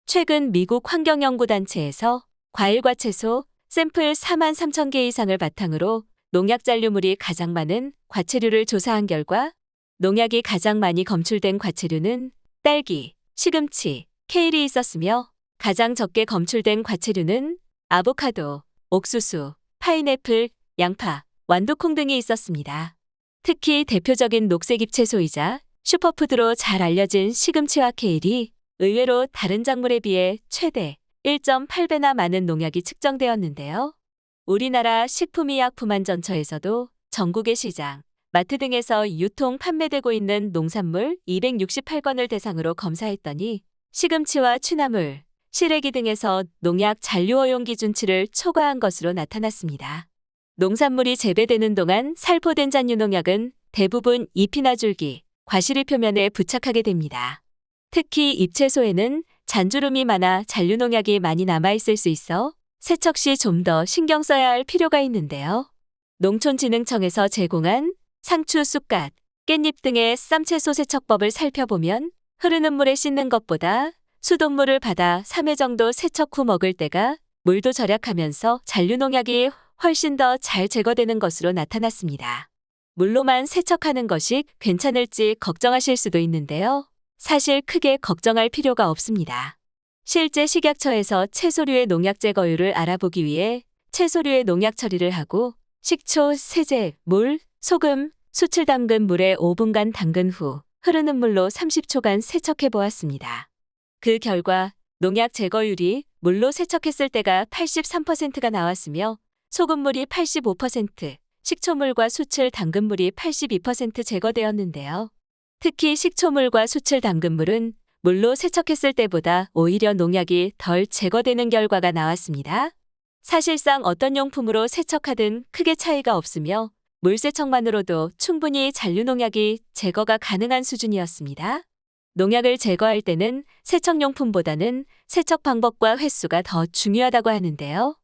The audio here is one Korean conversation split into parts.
최근 미국 환경연구단체에서 과일과 채소 샘플 4만 3천 개 이상을 바탕으로 농약 잔류물이 가장 많은 과채류를 조사한 결과 농약이 가장 많이 검출된 과채류는 딸기, 시금치, 케일이 있었으며 가장 적게 검출된 과채류는 아보카도, 옥수수, 파인애플, 양파, 완두콩 등이 있었습니다. 특히 대표적인 녹색 잎채소이자 슈퍼푸드로 잘 알려진 시금치와 케일이 의외로 다른 작물에 비해 최대 1.8배나 많은 농약이 측정되었는데요. 우리나라 식품의약품안전처에서도 전국의 시장, 마트 등에서 유통 판매되고 있는 농산물 268건을 대상으로 검사했더니 시금치와 취나물, 시래기 등에서 농약 잔류 허용 기준치를 초과한 것으로 나타났습니다. 농산물이 재배되는 동안 살포된 잔류 농약은 대부분 잎이나 줄기, 과실의 표면에 부착하게 됩니다. 특히 잎채소에는 잔주름이 많아 잔류 농약이 많이 남아있을 수 있어 세척 시 좀 더 신경 써야 할 필요가 있는데요. 농촌진흥청에서 제공한 상추, 쑥갓, 깻잎 등의 쌈채소 세척법을 살펴보면 흐르는 물에 씻는 것보다 수돗물을 받아 3회 정도 세척 후 먹을 때가 물도 절약하면서 잔류 농약이 훨씬 더 잘 제거되는 것으로 나타났습니다. 물로만 세척하는 것이 괜찮을지 걱정하실 수도 있는데요. 사실 크게 걱정할 필요가 없습니다. 실제 식약처에서 채소류의 농약 제거율을 알아보기 위해 채소류의 농약 처리를 하고 식초, 세제, 물, 소금, 수칠 담근 물에 5분간 담근 후 흐르는 물로 30초간 세척해 보았습니다. 그 결과 농약 제거율이 물로 세척했을 때가 83%가 나왔으며 소금물이 85%, 식초물과 수칠 담근 물이 82% 제거되었는데요. 특히 식초물과 수칠 담근 물은 물로 세척했을 때보다 오히려 농약이 덜 제거되는 결과가 나왔습니다. 사실상 어떤 용품으로 세척하든 크게 차이가 없으며 물세척만으로도 충분히 잔류 농약이 제거가 가능한 수준이었습니다. 농약을 제거할 때는 세척용품보다는 세척 방법과 횟수가 더 중요하다고 하는데요.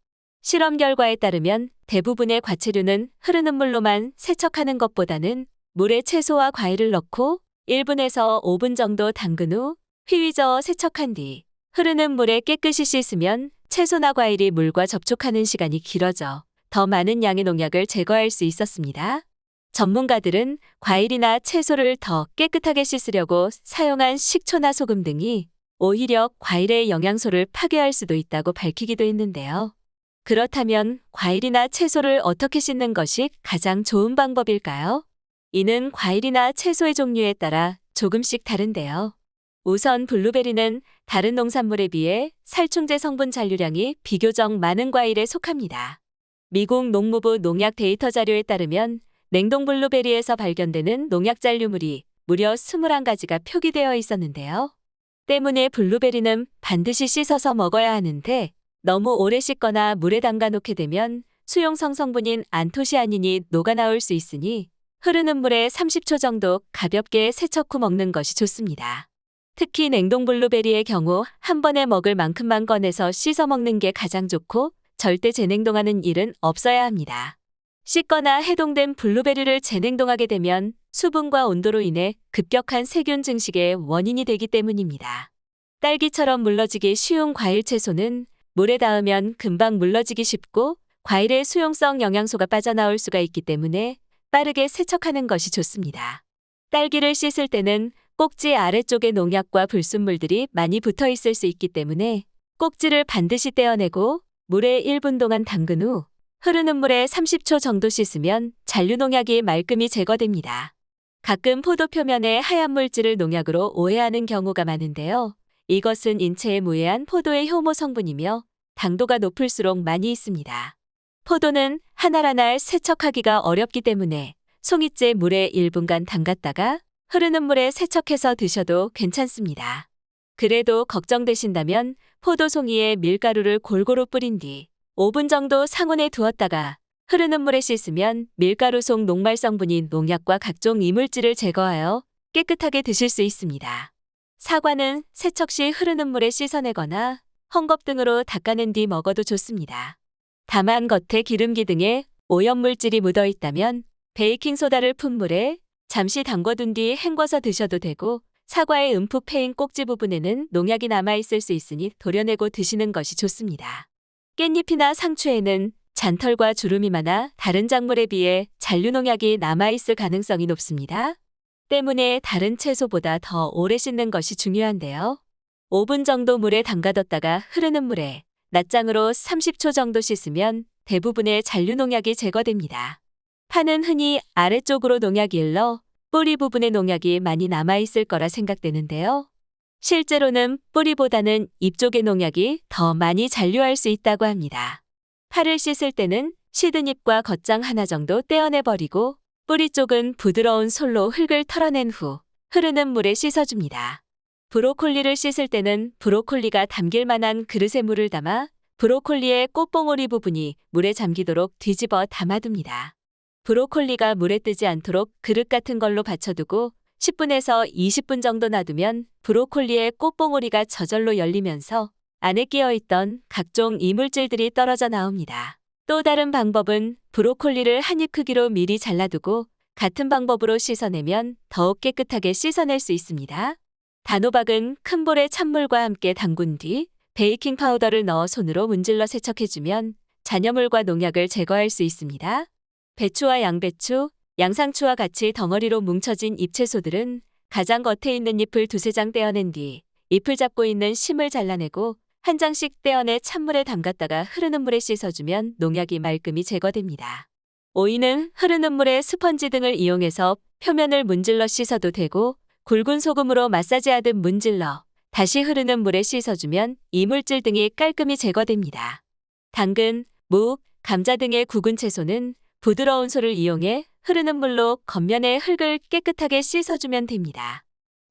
실험 결과에 따르면 대부분의 과채류는 흐르는 물로만 세척하는 것보다는 물에 채소와 과일을 넣고 1분에서 5분 정도 담근 후 휘휘 저어 세척한 뒤 흐르는 물에 깨끗이 씻으면 채소나 과일이 물과 접촉하는 시간이 길어져 더 많은 양의 농약을 제거할 수 있었습니다. 전문가들은 과일이나 채소를 더 깨끗하게 씻으려고 사용한 식초나 소금 등이 오히려 과일의 영양소를 파괴할 수도 있다고 밝히기도 했는데요. 그렇다면 과일이나 채소를 어떻게 씻는 것이 가장 좋은 방법일까요? 이는 과일이나 채소의 종류에 따라 조금씩 다른데요. 우선 블루베리는 다른 농산물에 비해 살충제 성분 잔류량이 비교적 많은 과일에 속합니다. 미국 농무부 농약 데이터 자료에 따르면 냉동 블루베리에서 발견되는 농약 잔류물이 무려 21가지가 표기되어 있었는데요. 때문에 블루베리는 반드시 씻어서 먹어야 하는데 너무 오래 씻거나 물에 담가 놓게 되면 수용성 성분인 안토시아닌이 녹아나올 수 있으니 흐르는 물에 30초 정도 가볍게 세척 후 먹는 것이 좋습니다. 특히 냉동 블루베리의 경우 한 번에 먹을 만큼만 꺼내서 씻어 먹는 게 가장 좋고 절대 재냉동하는 일은 없어야 합니다. 씻거나 해동된 블루베리를 재냉동하게 되면 수분과 온도로 인해 급격한 세균 증식의 원인이 되기 때문입니다. 딸기처럼 물러지기 쉬운 과일 채소는 물에 닿으면 금방 물러지기 쉽고 과일의 수용성 영양소가 빠져나올 수가 있기 때문에 빠르게 세척하는 것이 좋습니다. 딸기를 씻을 때는 꼭지 아래쪽에 농약과 불순물들이 많이 붙어 있을 수 있기 때문에 꼭지를 반드시 떼어내고 물에 1분 동안 담근 후 흐르는 물에 30초 정도 씻으면 잔류 농약이 말끔히 제거됩니다. 가끔 포도 표면에 하얀 물질을 농약으로 오해하는 경우가 많은데요. 이것은 인체에 무해한 포도의 효모 성분이며 당도가 높을수록 많이 있습니다. 포도는 한 알 한 알 세척하기가 어렵기 때문에 송이째 물에 1분간 담갔다가 흐르는 물에 세척해서 드셔도 괜찮습니다. 그래도 걱정되신다면 포도 송이에 밀가루를 골고루 뿌린 뒤 5분 정도 상온에 두었다가 흐르는 물에 씻으면 밀가루 속 녹말 성분인 농약과 각종 이물질을 제거하여 깨끗하게 드실 수 있습니다. 사과는 세척 시 흐르는 물에 씻어내거나 헝겊 등으로 닦아낸 뒤 먹어도 좋습니다. 다만 겉에 기름기 등의 오염물질이 묻어 있다면 베이킹소다를 푼 물에 잠시 담궈둔 뒤 헹궈서 드셔도 되고 사과의 움푹 패인 꼭지 부분에는 농약이 남아있을 수 있으니 도려내고 드시는 것이 좋습니다. 깻잎이나 상추에는 잔털과 주름이 많아 다른 작물에 비해 잔류농약이 남아있을 가능성이 높습니다. 때문에 다른 채소보다 더 오래 씻는 것이 중요한데요. 5분 정도 물에 담가뒀다가 흐르는 물에 낫장으로 30초 정도 씻으면 대부분의 잔류농약이 제거됩니다. 파는 흔히 아래쪽으로 농약이 흘러 뿌리 부분에 농약이 많이 남아있을 거라 생각되는데요. 실제로는 뿌리보다는 잎 쪽의 농약이 더 많이 잔류할 수 있다고 합니다. 파를 씻을 때는 시든 잎과 겉장 하나 정도 떼어내버리고 뿌리 쪽은 부드러운 솔로 흙을 털어낸 후 흐르는 물에 씻어줍니다. 브로콜리를 씻을 때는 브로콜리가 담길 만한 그릇에 물을 담아 브로콜리의 꽃봉오리 부분이 물에 잠기도록 뒤집어 담아둡니다. 브로콜리가 물에 뜨지 않도록 그릇 같은 걸로 받쳐두고 10분에서 20분 정도 놔두면 브로콜리의 꽃봉오리가 저절로 열리면서 안에 끼어있던 각종 이물질들이 떨어져 나옵니다. 또 다른 방법은 브로콜리를 한 입 크기로 미리 잘라두고 같은 방법으로 씻어내면 더욱 깨끗하게 씻어낼 수 있습니다. 단호박은 큰 볼에 찬물과 함께 담근 뒤 베이킹 파우더를 넣어 손으로 문질러 세척해주면 잔여물과 농약을 제거할 수 있습니다. 배추와 양배추, 양상추와 같이 덩어리로 뭉쳐진 잎채소들은 가장 겉에 있는 잎을 두세 장 떼어낸 뒤 잎을 잡고 있는 심을 잘라내고 한 장씩 떼어내 찬물에 담갔다가 흐르는 물에 씻어주면 농약이 말끔히 제거됩니다. 오이는 흐르는 물에 스펀지 등을 이용해서 표면을 문질러 씻어도 되고 굵은 소금으로 마사지하듯 문질러 다시 흐르는 물에 씻어주면 이물질 등이 깔끔히 제거됩니다. 당근, 무, 감자 등의 구근 채소는 부드러운 솔을 이용해 흐르는 물로 겉면의 흙을 깨끗하게 씻어주면 됩니다.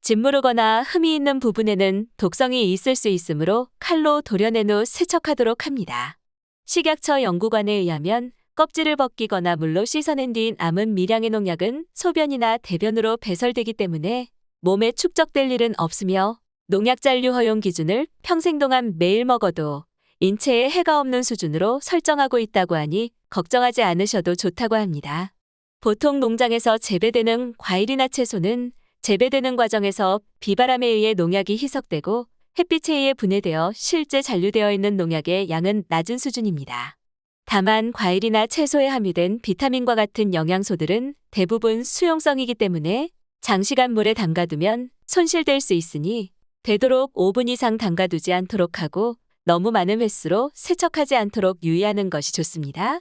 짓무르거나 흠이 있는 부분에는 독성이 있을 수 있으므로 칼로 도려낸 후 세척하도록 합니다. 식약처 연구관에 의하면 껍질을 벗기거나 물로 씻어낸 뒤 남은 미량의 농약은 소변이나 대변으로 배설되기 때문에 몸에 축적될 일은 없으며 농약 잔류 허용 기준을 평생 동안 매일 먹어도 인체에 해가 없는 수준으로 설정하고 있다고 하니 걱정하지 않으셔도 좋다고 합니다. 보통 농장에서 재배되는 과일이나 채소는 재배되는 과정에서 비바람에 의해 농약이 희석되고 햇빛에 의해 분해되어 실제 잔류되어 있는 농약의 양은 낮은 수준입니다. 다만 과일이나 채소에 함유된 비타민과 같은 영양소들은 대부분 수용성이기 때문에 장시간 물에 담가두면 손실될 수 있으니 되도록 5분 이상 담가두지 않도록 하고 너무 많은 횟수로 세척하지 않도록 유의하는 것이 좋습니다.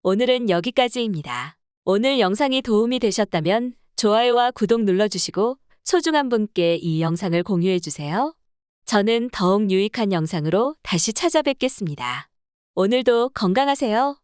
오늘은 여기까지입니다. 오늘 영상이 도움이 되셨다면 좋아요와 구독 눌러주시고 소중한 분께 이 영상을 공유해주세요. 저는 더욱 유익한 영상으로 다시 찾아뵙겠습니다. 오늘도 건강하세요.